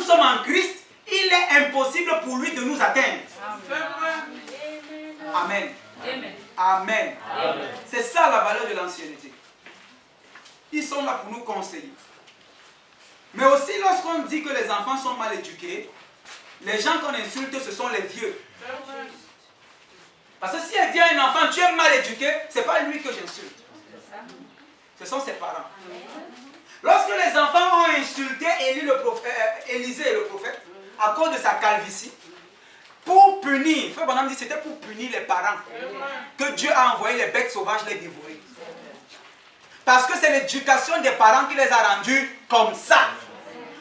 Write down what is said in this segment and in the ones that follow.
sommes en Christ, il est impossible pour lui de nous atteindre. Amen. Amen. Amen. C'est ça la valeur de l'ancienneté. Ils sont là pour nous conseiller. Mais aussi lorsqu'on dit que les enfants sont mal éduqués, les gens qu'on insulte, ce sont les vieux. Parce que si elle dit à un enfant, tu es mal éduqué, ce n'est pas lui que j'insulte. Ce sont ses parents. Lorsque les enfants ont insulté Élisée le prophète, à cause de sa calvitie, pour punir, Frère Branham dit c'était pour punir les parents, que Dieu a envoyé les bêtes sauvages les dévorer. Parce que c'est l'éducation des parents qui les a rendus comme ça.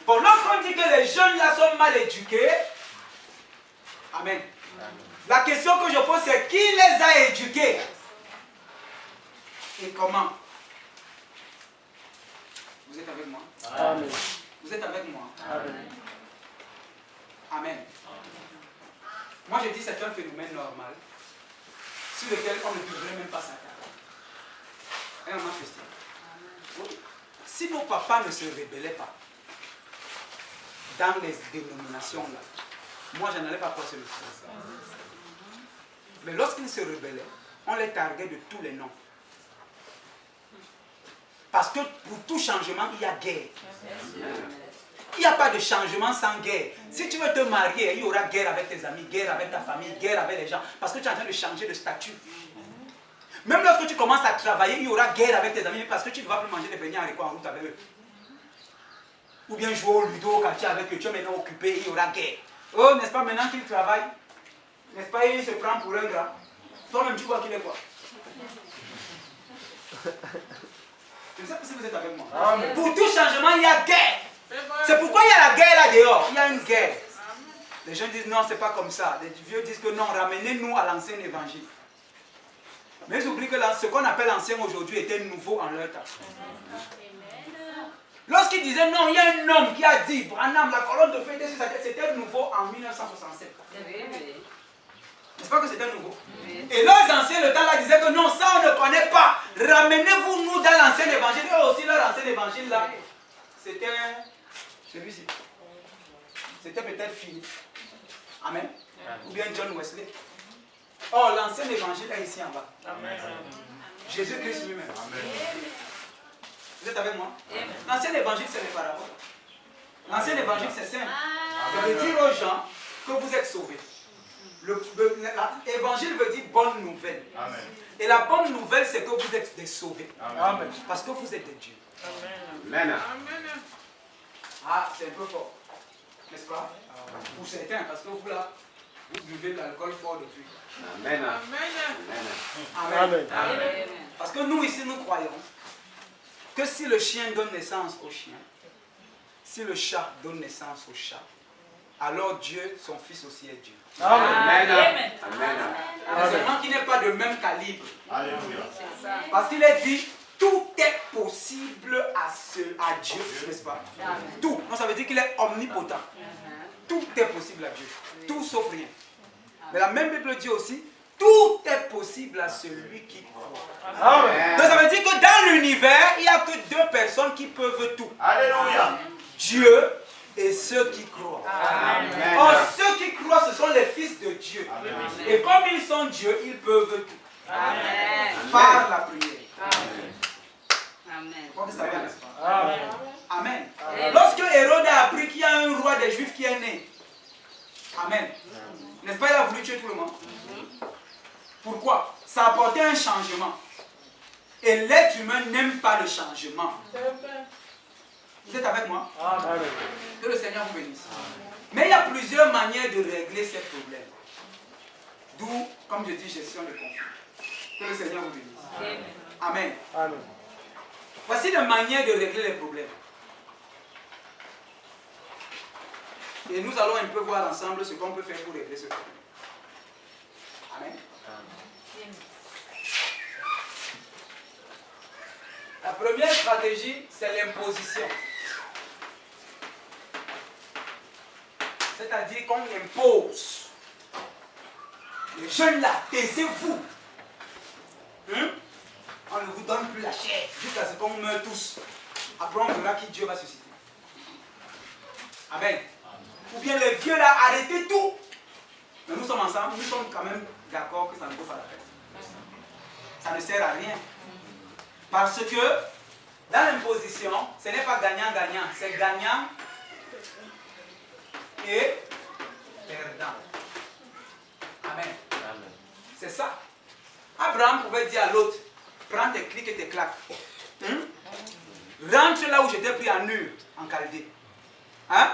Bon, lorsqu'on dit que les jeunes là sont mal éduqués, amen. La question que je pose, c'est qui les a éduqués? Et comment? Vous êtes avec moi? Amen. Vous êtes avec moi? Amen. Amen. Moi je dis c'est un phénomène normal sur lequel on ne devrait même pas s'attarder. Et on manifeste. Oui. Si nos papas ne se rebellaient pas dans les dénominations là, moi je n'allais pas passer le temps. Mais lorsqu'ils se rebellaient, on les targuait de tous les noms. Parce que pour tout changement, il y a guerre. Il n'y a pas de changement sans guerre. Si tu veux te marier, il y aura guerre avec tes amis, guerre avec ta famille, guerre avec les gens. Parce que tu es en train de changer de statut. Même lorsque tu commences à travailler, il y aura guerre avec tes amis parce que tu ne vas plus manger des beignets en route avec eux. Ou bien jouer au ludo, quand tu es avec eux, tu es maintenant occupé, il y aura guerre. Oh, n'est-ce pas, maintenant qu'il travaille, n'est-ce pas, il se prend pour un gars. Toi-même, tu vois qu'il est quoi? Je ne sais pas si vous êtes avec moi. Amen. Pour tout changement, il y a guerre. C'est pourquoi il y a la guerre là dehors. Il y a une guerre. Les gens disent non, c'est pas comme ça. Les vieux disent que non, ramenez-nous à l'ancien évangile. Mais ils oublient que ce qu'on appelle ancien aujourd'hui était nouveau en leur temps. Lorsqu'ils disaient non, il y a un homme qui a dit, Branham, la colonne de feu était sur sa tête, c'était nouveau en 1967. N'est-ce pas que c'était nouveau? Et leurs anciens, le temps là, disaient que non, ça on ne connaît pas. Ramenez-vous nous dans l'ancien évangile. Et aussi leur ancien évangile là, c'était celui-ci. C'était peut-être fini. Amen. Ou bien John Wesley. Oh, l'ancien évangile est ici en bas. Amen. Jésus-Christ lui-même. Vous êtes avec moi? L'ancien évangile, c'est les paraboles. L'ancien évangile, c'est simple. Ça veut dire aux gens que vous êtes sauvés. L'évangile veut dire bonne nouvelle. Amen. Et la bonne nouvelle, c'est que vous êtes des sauvés. Amen. Parce que vous êtes des dieux. Amen. Ah, c'est un peu fort. N'est-ce pas? Pour certains, parce que vous là, vous buvez de l'alcool fort depuis. Amen. Amen. Amen. Amen. Parce que nous ici, nous croyons que si le chien donne naissance au chien, si le chat donne naissance au chat, alors Dieu, son fils aussi est Dieu. Amen. Amen. Amen. Seulement qu'il n'est pas de même calibre. Alléluia. Parce qu'il est dit, tout est possible à Dieu, n'est-ce pas? Tout. Donc ça veut dire qu'il est omnipotent. Tout est possible à Dieu. Tout sauf rien. Mais la même Bible dit aussi, tout est possible à celui qui croit. Amen. Donc ça veut dire que dans l'univers, il n'y a que deux personnes qui peuvent tout. Alléluia. Dieu et ceux qui croient. Amen. Or, ceux qui croient, ce sont les fils de Dieu. Amen. Et comme ils sont Dieu, ils peuvent tout. Amen. Par la prière. Amen. Amen. Ça va, n'est-ce pas? Amen. Amen. Amen. Lorsque Hérode a appris qu'il y a un roi des Juifs qui est né, Amen. N'est-ce pas, il a voulu tuer tout le monde. Pourquoi? Ça apportait un changement. Et l'être humain n'aime pas le changement. Vous êtes avec moi? Amen. Que le Seigneur vous bénisse. Amen. Mais il y a plusieurs manières de régler ces problèmes. D'où, comme je dis, gestion de conflit. Que le Seigneur vous bénisse. Amen. Amen. Voici les manières de régler les problèmes. Et nous allons un peu voir ensemble ce qu'on peut faire pour régler ce problème. Amen. La première stratégie, c'est l'imposition. C'est-à-dire qu'on impose. Les jeunes là, taisez-vous. On ne vous donne plus la chair jusqu'à ce qu'on meure tous. Après, on verra qui Dieu va susciter. Amen. ou bien les vieux là, arrêtez tout. Mais nous sommes ensemble, nous sommes quand même d'accord que ça ne vaut pas la peine. Ça ne sert à rien. Parce que dans l'imposition, ce n'est pas gagnant-gagnant, c'est gagnant et perdant. Amen. C'est ça. Abraham pouvait dire à l'autre, prends tes clics et tes claques. Rentre là où j'étais pris en Ur, en Chaldée. Hein?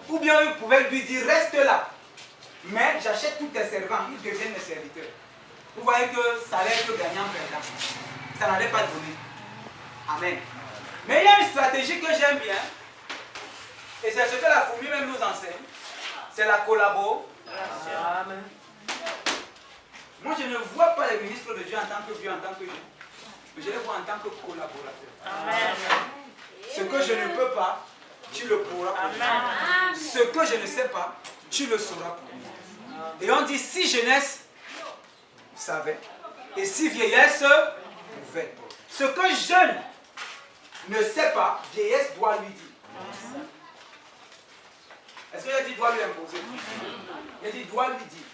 Ou bien il pouvait lui dire, reste là. Mais j'achète tous tes servants, ils deviennent mes serviteurs. Vous voyez que ça allait être gagnant-perdant. Ça n'allait pas donner. Amen. Mais il y a une stratégie que j'aime bien. Et c'est ce que la fourmi même nous enseigne. C'est la collaboration. Amen. Moi, je ne vois pas les ministres de Dieu en tant que vieux, en tant que jeune. Mais je les vois en tant que collaborateurs. Amen. Ce que je ne peux pas, tu le pourras pour moi. Ce que je ne sais pas, tu le sauras pour moi. Et on dit, si jeunesse savait, et si vieillesse pouvait. Ce que jeune ne sait pas, vieillesse doit lui dire. Est-ce qu'il a dit doit lui imposer? Il a dit doit lui dire.